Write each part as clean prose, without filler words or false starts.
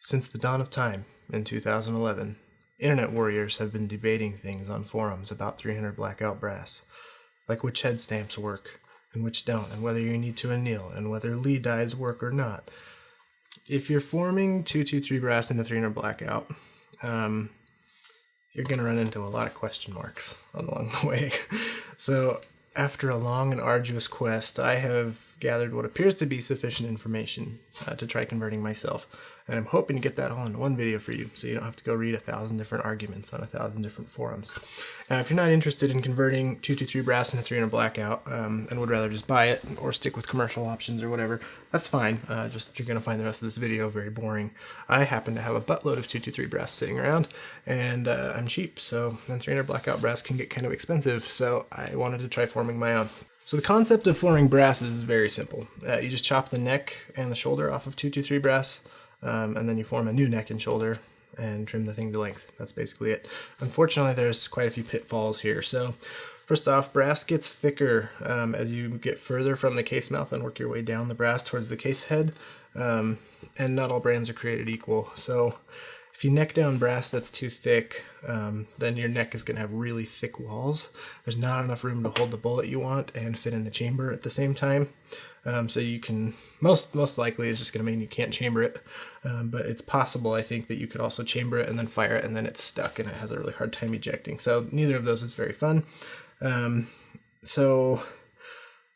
Since the dawn of time in 2011, internet warriors have been debating things on forums about 300 blackout brass, like which head stamps work and which don't, and whether you need to anneal, and whether Lee dies work or not. If you're forming 223 brass into 300 blackout, you're going to run into a lot of question marks along the way. So after a long and arduous quest, I have gathered what appears to be sufficient information to try converting myself. And I'm hoping to get that all in one video for you, so you don't have to go read 1,000 different arguments on 1,000 different forums. Now, if you're not interested in converting 223 brass into 300 blackout and would rather just buy it or stick with commercial options or whatever, that's fine. Just you're going to find the rest of this video very boring. I happen to have a buttload of 223 brass sitting around, and I'm cheap, so then 300 blackout brass can get kind of expensive, so I wanted to try forming my own. So the concept of forming brass is very simple. You just chop the neck and the shoulder off of 223 brass, and then you form a new neck and shoulder and trim the thing to length. That's basically it. Unfortunately, there's quite a few pitfalls here. So first off, brass gets thicker as you get further from the case mouth and work your way down the brass towards the case head, and not all brands are created equal. So if you neck down brass that's too thick, then your neck is going to have really thick walls. There's not enough room to hold the bullet you want and fit in the chamber at the same time. So you can, most likely it's just going to mean you can't chamber it, but it's possible, I think, that you could also chamber it and then fire it and then it's stuck and it has a really hard time ejecting. So neither of those is very fun. So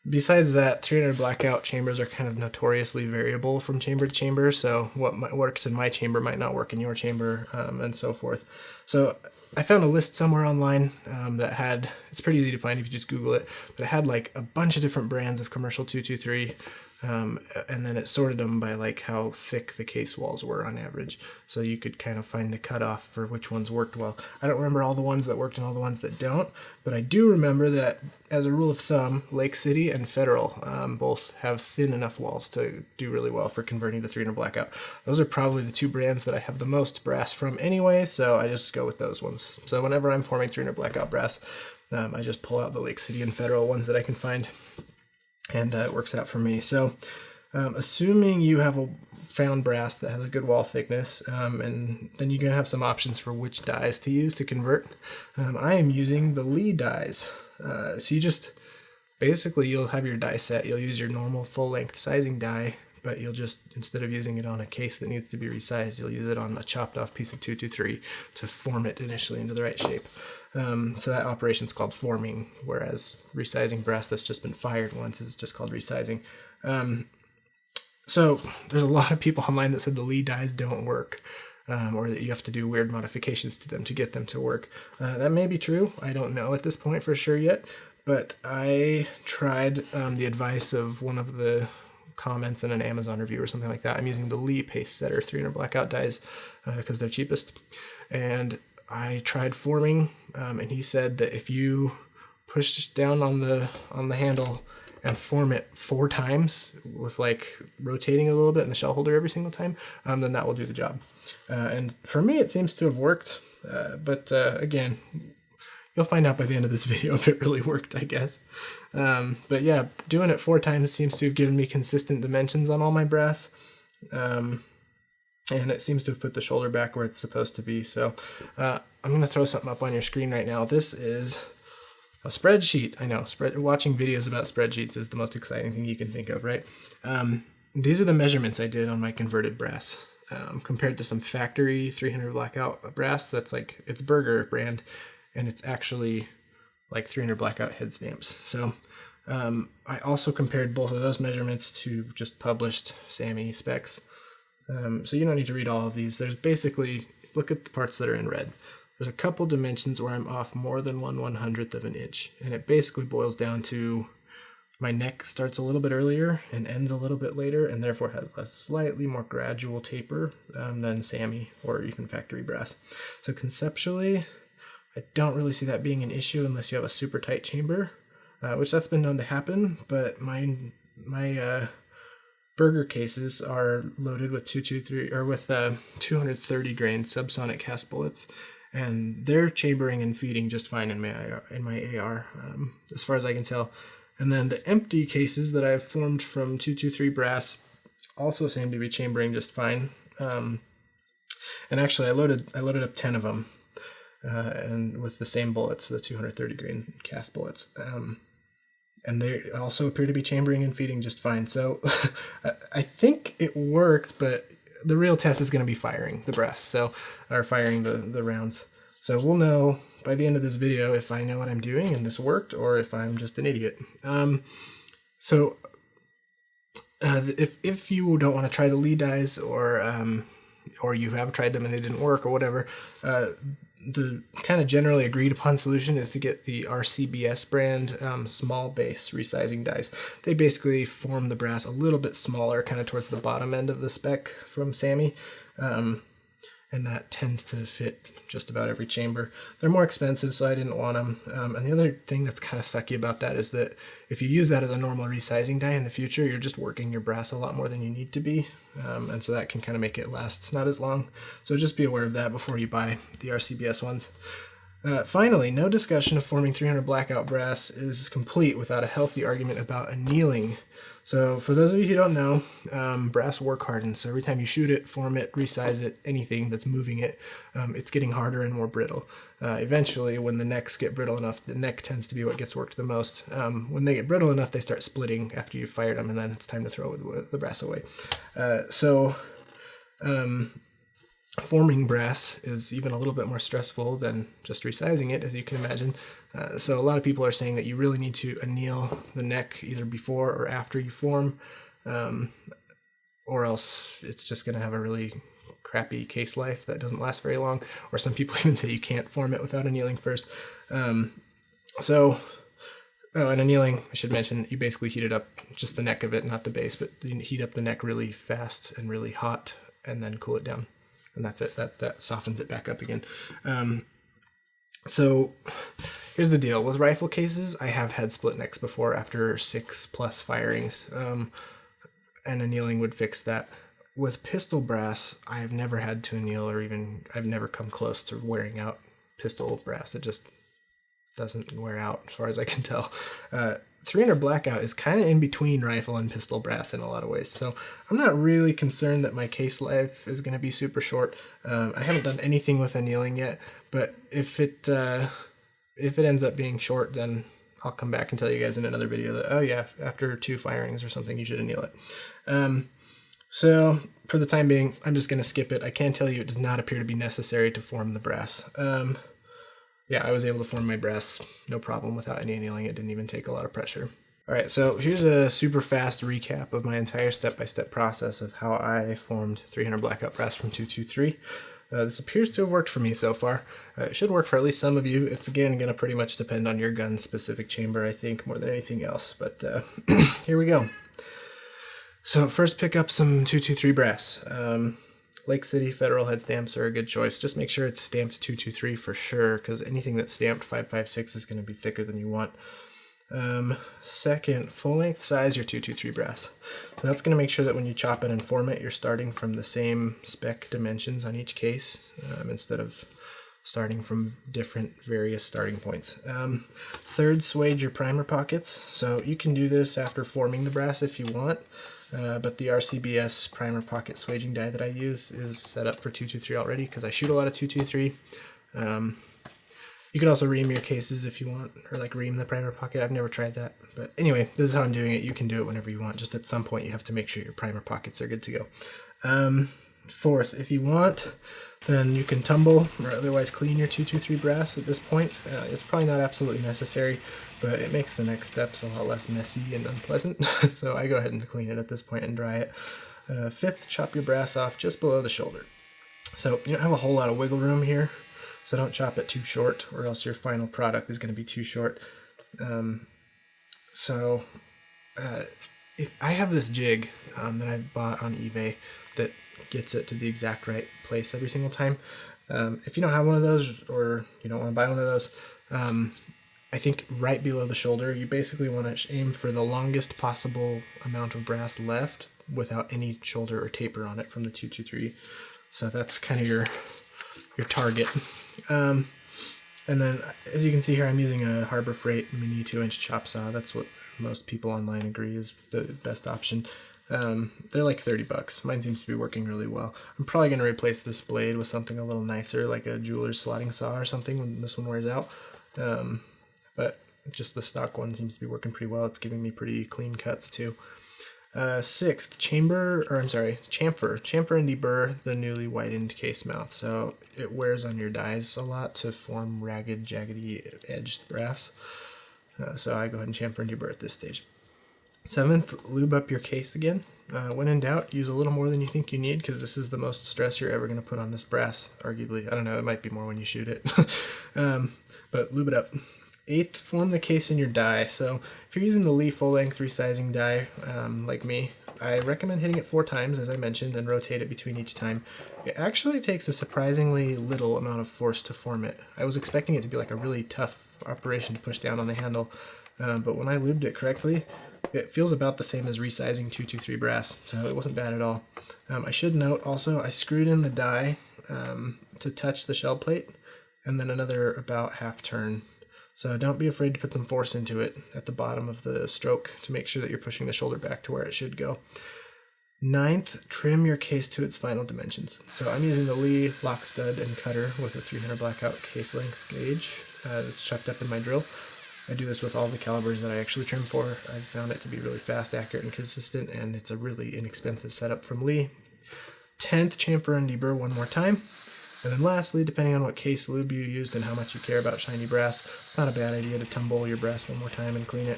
besides that, 300 blackout chambers are kind of notoriously variable from chamber to chamber, so what works in my chamber might not work in your chamber, and so forth. So I found a list somewhere online that had, it's pretty easy to find if you just Google it, but it had like a bunch of different brands of commercial 223, and then it sorted them by like how thick the case walls were on average, so you could kind of find the cutoff for which ones worked well. I don't remember all the ones that worked and all the ones that don't, but I do remember that as a rule of thumb, Lake City and Federal both have thin enough walls to do really well for converting to 300 blackout. Those are probably the two brands that I have the most brass from anyway, so I just go with those ones. So whenever I'm forming 300 blackout brass, I just pull out the Lake City and Federal ones that I can find, and it works out for me. So assuming you have a found brass that has a good wall thickness, and then you're going to have some options for which dies to use to convert. I am using the Lee dies. So you just, basically you'll have your die set, you'll use your normal full length sizing die, but you'll just, instead of using it on a case that needs to be resized, you'll use it on a chopped off piece of 223 to form it initially into the right shape. So that operation's called forming, whereas resizing brass that's just been fired once is just called resizing. So there's a lot of people online that said the Lee dies don't work, or that you have to do weird modifications to them to get them to work. That may be true. I don't know at this point for sure yet, but I tried the advice of one of the comments in an Amazon review or something like that. I'm using the Lee paste setter 300 blackout dies because they're cheapest, and I tried forming, and he said that if you push down on the handle and form it 4 times with like rotating a little bit in the shell holder every single time, then that will do the job. And for me, it seems to have worked, but again, you'll find out by the end of this video if it really worked, I guess. But yeah, doing it 4 times seems to have given me consistent dimensions on all my brass. And it seems to have put the shoulder back where it's supposed to be. So I'm going to throw something up on your screen right now. This is a spreadsheet. I know, watching videos about spreadsheets is the most exciting thing you can think of, right? These are the measurements I did on my converted brass, compared to some factory 300 blackout brass that's like, it's Burger brand, and it's actually like 300 blackout head stamps. So I also compared both of those measurements to just published SAMI specs. So you don't need to read all of these. There's basically, look at the parts that are in red. There's a couple dimensions where I'm off more than 1/100th of an inch, and it basically boils down to my neck starts a little bit earlier and ends a little bit later, and therefore has a slightly more gradual taper than SAMI or even factory brass. So conceptually, I don't really see that being an issue unless you have a super tight chamber, which that's been known to happen, but my Burger cases are loaded with 223 or with 230 grain subsonic cast bullets, and they're chambering and feeding just fine in my AR, as far as I can tell. And then the empty cases that I've formed from 223 brass also seem to be chambering just fine. And actually, I loaded up 10 of them, and with the same bullets, the 230 grain cast bullets. And they also appear to be chambering and feeding just fine. So I think it worked, but the real test is going to be firing the brass, or firing the rounds. So we'll know by the end of this video if I know what I'm doing and this worked, or if I'm just an idiot. If you don't want to try the lead dies, or you have tried them and they didn't work or whatever, the kind of generally agreed upon solution is to get the RCBS brand small base resizing dies. They basically form the brass a little bit smaller, kind of towards the bottom end of the spec from Sammy, and that tends to fit just about every chamber. They're more expensive, so I didn't want them. And the other thing that's kind of sucky about that is that if you use that as a normal resizing die in the future, you're just working your brass a lot more than you need to be. And so that can kind of make it last not as long. So just be aware of that before you buy the RCBS ones. Finally, no discussion of forming 300 blackout brass is complete without a healthy argument about annealing. So for those of you who don't know, brass work hardens. So every time you shoot it, form it, resize it, anything that's moving it, it's getting harder and more brittle. Eventually, when the necks get brittle enough, the neck tends to be what gets worked the most. When they get brittle enough, they start splitting after you've fired them, and then it's time to throw the brass away. Forming brass is even a little bit more stressful than just resizing it, as you can imagine. So a lot of people are saying that you really need to anneal the neck either before or after you form, or else it's just going to have a really crappy case life that doesn't last very long. Or some people even say you can't form it without annealing first. And annealing, I should mention, you basically heat it up, just the neck of it, not the base, but you heat up the neck really fast and really hot, and then cool it down. And that's it. That softens it back up again. So here's the deal. With rifle cases, I have had split necks before after 6+ firings, and annealing would fix that. With pistol brass, I have never had to anneal, or even I've never come close to wearing out pistol brass. It just doesn't wear out as far as I can tell. 300 blackout is kind of in between rifle and pistol brass in a lot of ways, so I'm not really concerned that my case life is going to be super short. I haven't done anything with annealing yet, but if it ends up being short, then I'll come back and tell you guys in another video that, oh yeah, after 2 firings or something, you should anneal it. So for the time being, I'm just going to skip it. I can tell you it does not appear to be necessary to form the brass. Yeah, I was able to form my brass no problem without any annealing. It didn't even take a lot of pressure. All right, so here's a super fast recap of my entire step-by-step process of how I formed 300 blackout brass from 223. This appears to have worked for me so far. It should work for at least some of you. It's, again, going to pretty much depend on your gun-specific chamber, I think, more than anything else. But here we go. So first, pick up some 223 brass. Lake City Federal head stamps are a good choice. Just make sure it's stamped 223 for sure, because anything that's stamped 556 is going to be thicker than you want. Second, full length size your 223 brass. So that's going to make sure that when you chop it and form it, you're starting from the same spec dimensions on each case, instead of starting from different various starting points. Third, swage your primer pockets. So you can do this after forming the brass if you want. But the RCBS primer pocket swaging die that I use is set up for 223 already, because I shoot a lot of 223. You could also ream your cases if you want, or like ream the primer pocket. I've never tried that. But anyway, this is how I'm doing it. You can do it whenever you want. Just at some point you have to make sure your primer pockets are good to go. Fourth, if you want, then you can tumble or otherwise clean your 223 brass at this point. It's probably not absolutely necessary, but it makes the next steps a lot less messy and unpleasant. So I go ahead and clean it at this point and dry it. Fifth, chop your brass off just below the shoulder. So you don't have a whole lot of wiggle room here, so don't chop it too short, or else your final product is going to be too short. If I have this jig that I bought on eBay that gets it to the exact right place every single time. If you don't have one of those, or you don't want to buy one of those, I think right below the shoulder, you basically want to aim for the longest possible amount of brass left without any shoulder or taper on it from the 223. So that's kind of your target. And then, as you can see here, I'm using a Harbor Freight mini 2-inch chop saw. That's what most people online agree is the best option. They're like 30 bucks. Mine seems to be working really well. I'm probably going to replace this blade with something a little nicer, like a jeweler's slotting saw or something when this one wears out. But just the stock one seems to be working pretty well. It's giving me pretty clean cuts too. Sixth, chamfer and deburr the newly whitened case mouth. So it wears on your dies a lot to form ragged, jaggedy edged brass. So I go ahead and chamfer and deburr at this stage. Seventh, lube up your case again. When in doubt, use a little more than you think you need, because this is the most stress you're ever going to put on this brass, arguably. I don't know, it might be more when you shoot it. But lube it up. Eighth, form the case in your die. So if you're using the Lee full-length resizing die, like me, I recommend hitting it 4 times, as I mentioned, and rotate it between each time. It actually takes a surprisingly little amount of force to form it. I was expecting it to be like a really tough operation to push down on the handle, but when I lubed it correctly, it feels about the same as resizing 223 brass, so it wasn't bad at all. I should note also, I screwed in the die to touch the shell plate, and then another about half turn. So don't be afraid to put some force into it at the bottom of the stroke to make sure that you're pushing the shoulder back to where it should go. Ninth, trim your case to its final dimensions. So I'm using the Lee lock stud and cutter with a 300 blackout case length gauge that's chucked up in my drill. I do this with all the calibers that I actually trim for. I've found it to be really fast, accurate, and consistent, and it's a really inexpensive setup from Lee. 10th, chamfer and deburr one more time. And then lastly, depending on what case lube you used and how much you care about shiny brass, it's not a bad idea to tumble your brass one more time and clean it.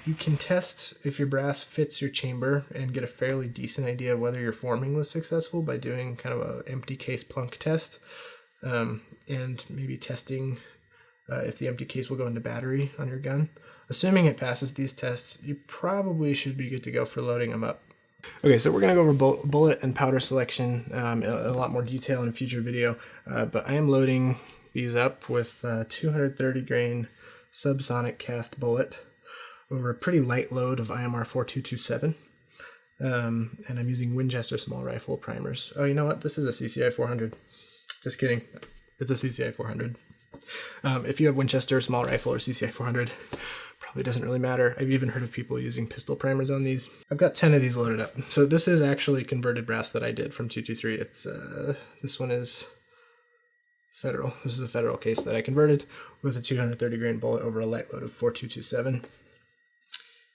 You can test if your brass fits your chamber and get a fairly decent idea of whether your forming was successful by doing kind of an empty case plunk test, and maybe testing if the empty case will go into battery on your gun. Assuming it passes these tests, you probably should be good to go for loading them up. Okay, so we're going to go over bullet and powder selection in a lot more detail in a future video, but I am loading these up with 230 grain subsonic cast bullet over a pretty light load of IMR 4227, and I'm using Winchester small rifle primers. Oh, you know what? This is a CCI 400. Just kidding. It's a CCI 400. If you have Winchester small rifle or CCI 400, probably doesn't really matter. I've even heard of people using pistol primers on these. I've got 10 of these loaded up. So this is actually converted brass that I did from 223. It's this one is Federal. This is a Federal case that I converted with a 230 grain bullet over a light load of 4227.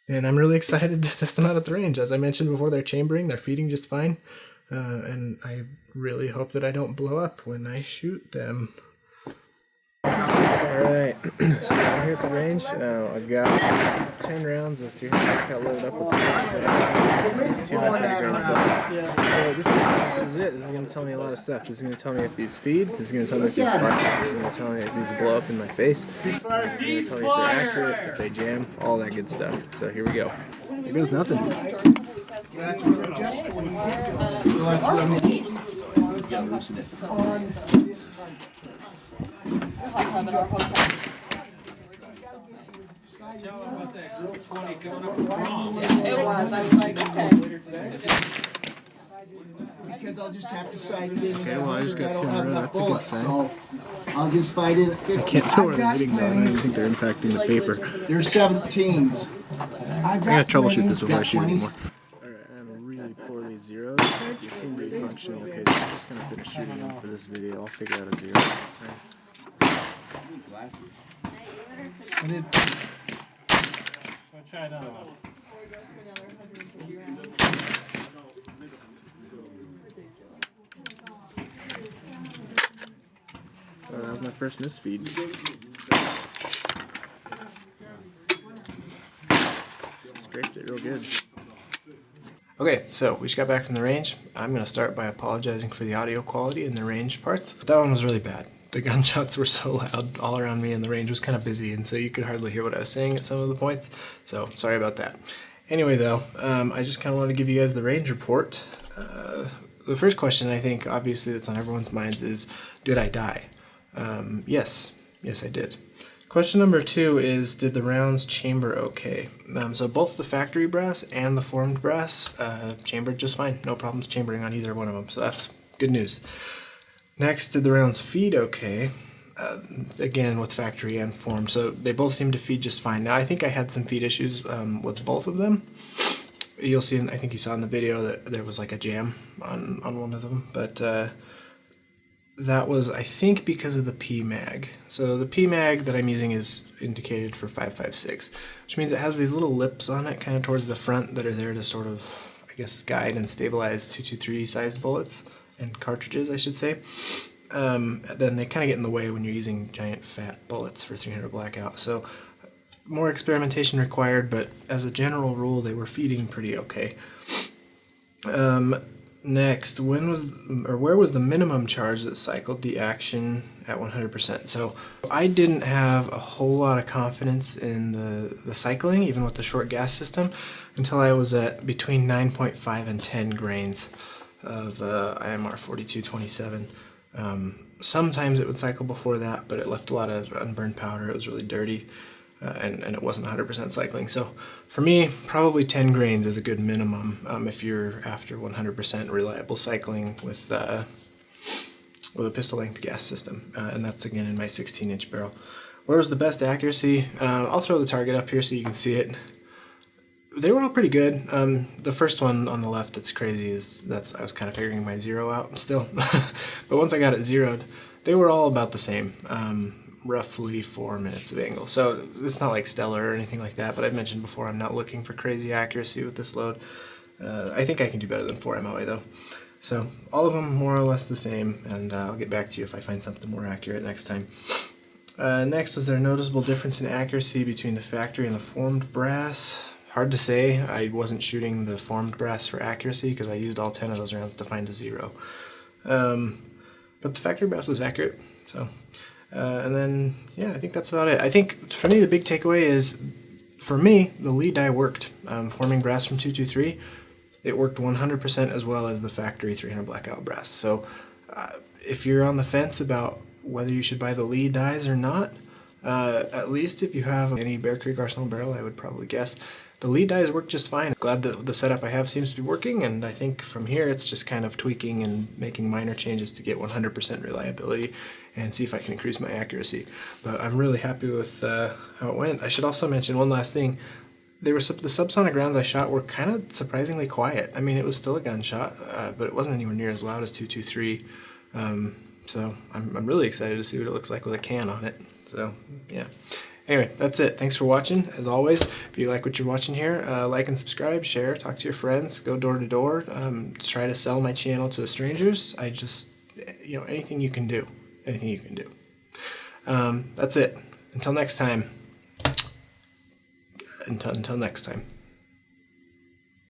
And I'm really excited to test them out at the range. As I mentioned before, they're chambering, they're feeding just fine. And I really hope that I don't blow up when I shoot them. Alright, so I'm here at the range. I've got 10 rounds of 300 blackout loaded up with the pieces that I have. These 230 grain cells. So this is it. This is going to tell me a lot of stuff. This is going to tell me if these feed. This is going to tell me if these fire. This is going to tell me if these blow up in my face. This is going to tell me if they're accurate, if they jam, all that good stuff. So here we go. Here goes nothing. It was. I was like, okay. Because I'll just have to sight it in. Okay, well, I just got 2 in a row. That's a good sign. So I'll just fight it at 50. I can't tell where they're hitting though. I don't even think they're impacting the paper. There's 17s. I gotta troubleshoot this before I shoot anymore. Alright, I'm really poorly zeroed. You seem to be functioning okay, so I'm just gonna finish shooting them for this video. I'll figure out a zero at a time. Glasses. I'll try another one. That was my first misfeed. Scraped it real good. Okay, so we just got back from the range. I'm going to start by apologizing for the audio quality in the range parts. But that one was really bad. The gunshots were so loud all around me and the range was kind of busy, and so you could hardly hear what I was saying at some of the points. So sorry about that. Anyway though, I just kind of wanted to give you guys the range report. The first question I think obviously that's on everyone's minds is, did I die? Yes I did. Question number 2 is, did the rounds chamber okay? So both the factory brass and the formed brass chambered just fine. No problems chambering on either one of them, so that's good news. Next, did the rounds feed okay? Again, with factory and formed, so they both seem to feed just fine. Now, I think I had some feed issues with both of them. you'll see, I think you saw in the video that there was like a jam on one of them, but that was, I think, because of the PMAG. So the PMAG that I'm using is indicated for 5.56, which means it has these little lips on it kind of towards the front that are there to sort of, I guess, guide and stabilize 223 sized bullets and cartridges, I should say. Then they kind of get in the way when you're using giant fat bullets for 300 blackout. So more experimentation required, but as a general rule, they were feeding pretty okay. Next, where was the minimum charge that cycled the action at 100%? So I didn't have a whole lot of confidence in the cycling, even with the short gas system, until I was at between 9.5 and 10 grains of IMR 4227. Sometimes it would cycle before that, but it left a lot of unburned powder. It was really dirty. And it wasn't 100% cycling. So for me, probably 10 grains is a good minimum if you're after 100% reliable cycling with a pistol length gas system. And that's again in my 16-inch barrel. Where was the best accuracy? I'll throw the target up here so you can see it. They were all pretty good. The first one on the left that's crazy is I was kind of figuring my zero out still. But once I got it zeroed, they were all about the same. Roughly 4 minutes of angle. So it's not like stellar or anything like that, but I've mentioned before I'm not looking for crazy accuracy with this load. I think I can do better than 4 MOA though. So all of them more or less the same, and I'll get back to you if I find something more accurate next time. Next, was there a noticeable difference in accuracy between the factory and the formed brass? Hard to say. I wasn't shooting the formed brass for accuracy because I used all 10 of those rounds to find a zero. But the factory brass was accurate, so... and then, yeah, I think that's about it. I think, for me, the big takeaway is, for me, the lead die worked. Forming brass from 223, it worked 100% as well as the factory 300 blackout brass. So, if you're on the fence about whether you should buy the lead dies or not, at least if you have any Bear Creek Arsenal barrel, I would probably guess, the lead dies work just fine. Glad that the setup I have seems to be working, and I think from here it's just kind of tweaking and making minor changes to get 100% reliability and see if I can increase my accuracy. But I'm really happy with how it went. I should also mention one last thing. The subsonic rounds I shot were kind of surprisingly quiet. I mean, it was still a gunshot, but it wasn't anywhere near as loud as 223. So I'm really excited to see what it looks like with a can on it. So, yeah. Anyway, that's it. Thanks for watching. As always, if you like what you're watching here, like and subscribe, share, talk to your friends, go door to door, try to sell my channel to strangers. I just, anything you can do. Anything you can do. That's it. Until next time. Until next time.